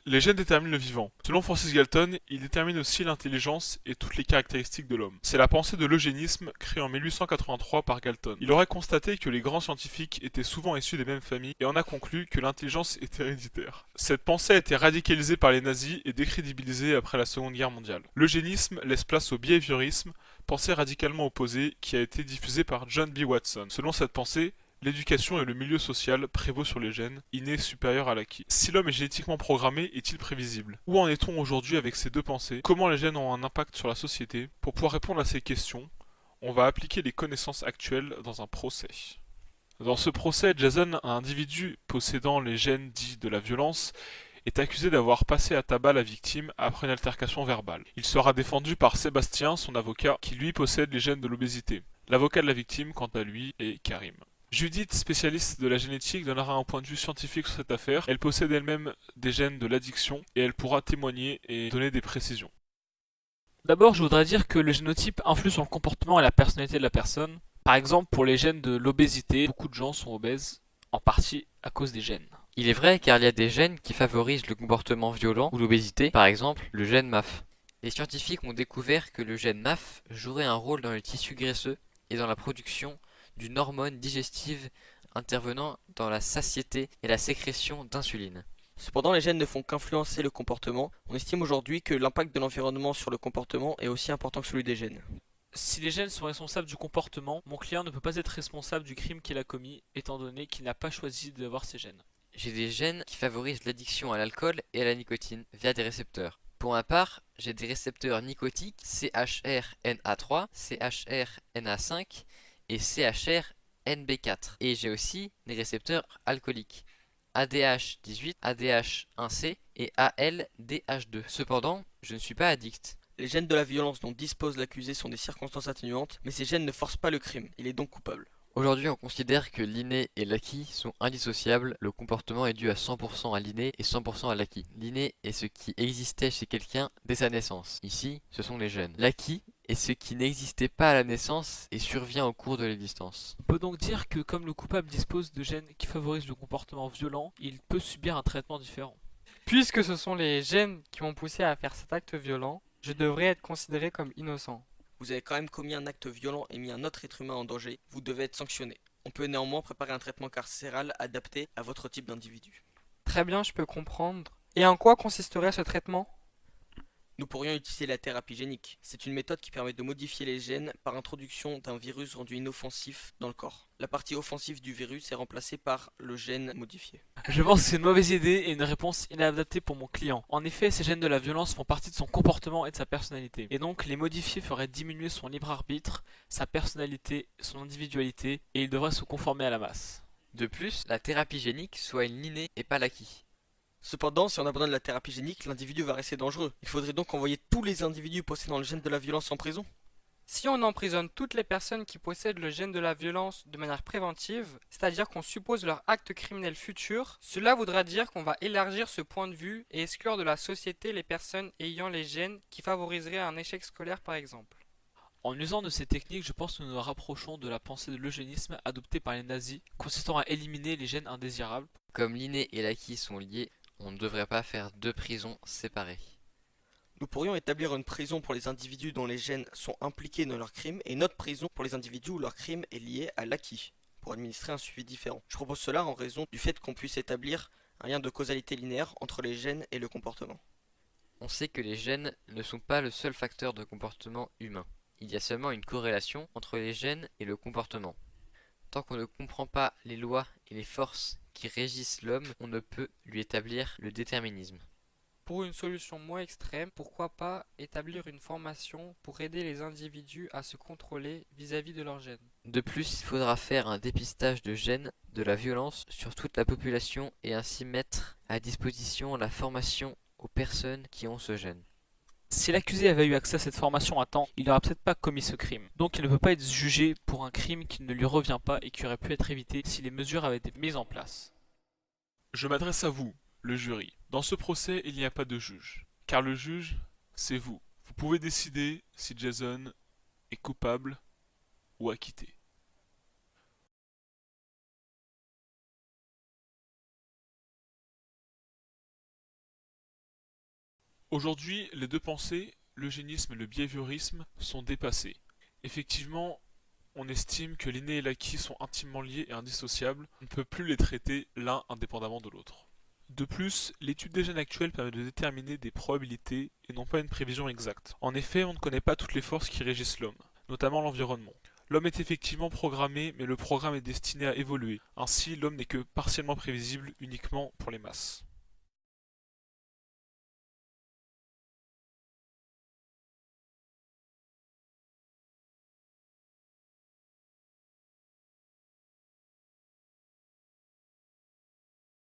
Les gènes déterminent le vivant. Selon Francis Galton, ils déterminent aussi l'intelligence et toutes les caractéristiques de l'homme. C'est la pensée de l'eugénisme créée en 1883 par Galton. Il aurait constaté que les grands scientifiques étaient souvent issus des mêmes familles et en a conclu que l'intelligence était héréditaire. Cette pensée a été radicalisée par les nazis et décrédibilisée après la Seconde Guerre mondiale. L'eugénisme laisse place au behaviorisme, pensée radicalement opposée qui a été diffusée par John B. Watson. Selon cette pensée, l'éducation et le milieu social prévaut sur les gènes, innés supérieurs à l'acquis. Si l'homme est génétiquement programmé, est-il prévisible? Où en est-on aujourd'hui avec ces deux pensées? Comment les gènes ont un impact sur la société? Pour pouvoir répondre à ces questions, on va appliquer les connaissances actuelles dans un procès. Dans ce procès, Jason, un individu possédant les gènes dits de la violence, est accusé d'avoir passé à tabac la victime après une altercation verbale. Il sera défendu par Sébastien, son avocat, qui lui possède les gènes de l'obésité. L'avocat de la victime, quant à lui, est Karim. Judith, spécialiste de la génétique, donnera un point de vue scientifique sur cette affaire. Elle possède elle-même des gènes de l'addiction et elle pourra témoigner et donner des précisions. D'abord, je voudrais dire que le génotype influe sur le comportement et la personnalité de la personne. Par exemple, pour les gènes de l'obésité, beaucoup de gens sont obèses, en partie à cause des gènes. Il est vrai car il y a des gènes qui favorisent le comportement violent ou l'obésité, par exemple le gène MAF. Les scientifiques ont découvert que le gène MAF jouerait un rôle dans les tissus graisseux et dans la production d'une hormone digestive intervenant dans la satiété et la sécrétion d'insuline. Cependant, les gènes ne font qu'influencer le comportement. On estime aujourd'hui que l'impact de l'environnement sur le comportement est aussi important que celui des gènes. Si les gènes sont responsables du comportement, mon client ne peut pas être responsable du crime qu'il a commis, étant donné qu'il n'a pas choisi d'avoir ces gènes. J'ai des gènes qui favorisent l'addiction à l'alcool et à la nicotine via des récepteurs. Pour ma part, j'ai des récepteurs nicotiques CHRNA3, CHRNA5 et CHRNB4. Et j'ai aussi des récepteurs alcooliques ADH18, ADH1C et ALDH2. Cependant, je ne suis pas addict. Les gènes de la violence dont dispose l'accusé sont des circonstances atténuantes, mais ces gènes ne forcent pas le crime. Il est donc coupable. Aujourd'hui, on considère que l'inné et l'acquis sont indissociables. Le comportement est dû à 100% à l'inné et 100% à l'acquis. L'inné est ce qui existait chez quelqu'un dès sa naissance. Ici, ce sont les gènes. L'acquis est ce qui n'existait pas à la naissance et survient au cours de l'existence. On peut donc dire que comme le coupable dispose de gènes qui favorisent le comportement violent, il peut subir un traitement différent. Puisque ce sont les gènes qui m'ont poussé à faire cet acte violent, je devrais être considéré comme innocent. Vous avez quand même commis un acte violent et mis un autre être humain en danger. Vous devez être sanctionné. On peut néanmoins préparer un traitement carcéral adapté à votre type d'individu. Très bien, je peux comprendre. Et en quoi consisterait ce traitement? Nous pourrions utiliser la thérapie génique. C'est une méthode qui permet de modifier les gènes par introduction d'un virus rendu inoffensif dans le corps. La partie offensive du virus est remplacée par le gène modifié. Je pense que c'est une mauvaise idée et une réponse inadaptée pour mon client. En effet, ces gènes de la violence font partie de son comportement et de sa personnalité. Et donc, les modifier ferait diminuer son libre arbitre, sa personnalité, son individualité, et il devrait se conformer à la masse. De plus, la thérapie génique soigne l'inné et pas l'acquis. Cependant, si on abandonne la thérapie génique, l'individu va rester dangereux. Il faudrait donc envoyer tous les individus possédant le gène de la violence en prison. Si on emprisonne toutes les personnes qui possèdent le gène de la violence de manière préventive, c'est-à-dire qu'on suppose leur acte criminel futur, cela voudra dire qu'on va élargir ce point de vue et exclure de la société les personnes ayant les gènes qui favoriseraient un échec scolaire par exemple. En usant de ces techniques, je pense que nous nous rapprochons de la pensée de l'eugénisme adoptée par les nazis, consistant à éliminer les gènes indésirables. Comme l'inné et l'acquis sont liés, on ne devrait pas faire deux prisons séparées. Nous pourrions établir une prison pour les individus dont les gènes sont impliqués dans leur crime et une autre prison pour les individus où leur crime est lié à l'acquis, pour administrer un suivi différent. Je propose cela en raison du fait qu'on puisse établir un lien de causalité linéaire entre les gènes et le comportement. On sait que les gènes ne sont pas le seul facteur de comportement humain. Il y a seulement une corrélation entre les gènes et le comportement. Tant qu'on ne comprend pas les lois et les forces qui régissent l'homme, on ne peut lui établir le déterminisme. Pour une solution moins extrême, pourquoi pas établir une formation pour aider les individus à se contrôler vis-à-vis de leurs gènes. De plus, il faudra faire un dépistage de gènes de la violence sur toute la population et ainsi mettre à disposition la formation aux personnes qui ont ce gène. Si l'accusé avait eu accès à cette formation à temps, il n'aurait peut-être pas commis ce crime. Donc il ne peut pas être jugé pour un crime qui ne lui revient pas et qui aurait pu être évité si les mesures avaient été mises en place. Je m'adresse à vous, le jury. Dans ce procès, il n'y a pas de juge. Car le juge, c'est vous. Vous pouvez décider si Jason est coupable ou acquitté. Aujourd'hui, les deux pensées, l'eugénisme et le behaviorisme, sont dépassés. Effectivement, on estime que l'inné et l'acquis sont intimement liés et indissociables, on ne peut plus les traiter l'un indépendamment de l'autre. De plus, l'étude des gènes actuelle permet de déterminer des probabilités et non pas une prévision exacte. En effet, on ne connaît pas toutes les forces qui régissent l'homme, notamment l'environnement. L'homme est effectivement programmé, mais le programme est destiné à évoluer. Ainsi, l'homme n'est que partiellement prévisible uniquement pour les masses.